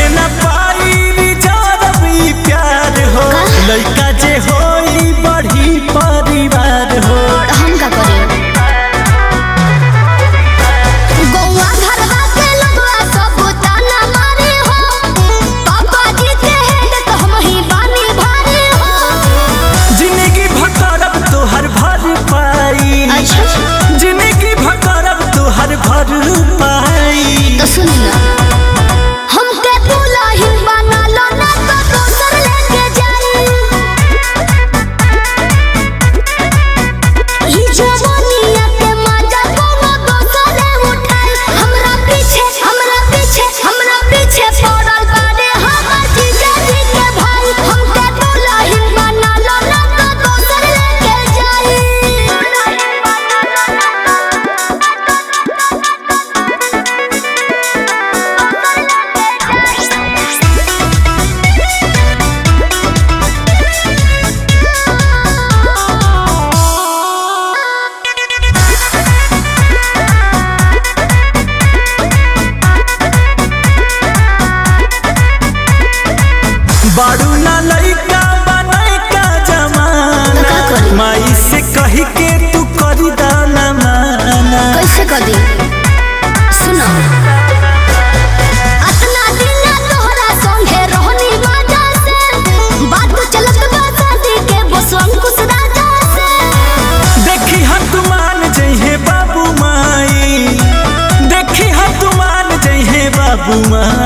बढ़े न पाई जब ई प्यार हो लइका जे होई बढ़ी परिवार हो। हम का करे गौवा घरवा के लगवा सब ताना मारे हो पापा जी के हेड तो हम ही बानी भारी हो। जिंदगी भटरब तोहर भर पाई जिंदगी भटरब तोहर भर पाई। तो सुन ना हमके दुल्हन बना लो ना तो दोसर लेके जाई। ई जवानिया के मजा कोनो दोसर उठाई। हमरा पीछे पड़ल बाड़े हमर जीजा जी के भाई। हमके दुल्हन बना लो ना तो दोसर लेके जाई। बारू ना लइका बनाई का जमाना माई से कही के तू करी दाना माना। कैसे कर दी सुनो अतना दिन तोहरा संगे रहनी मजा से बात चलत बा शादी के बसवन कुछ राजा से। देखी हाथ मान जइहे बाबू माई देखी हाथ मान जइहे बाबू माई।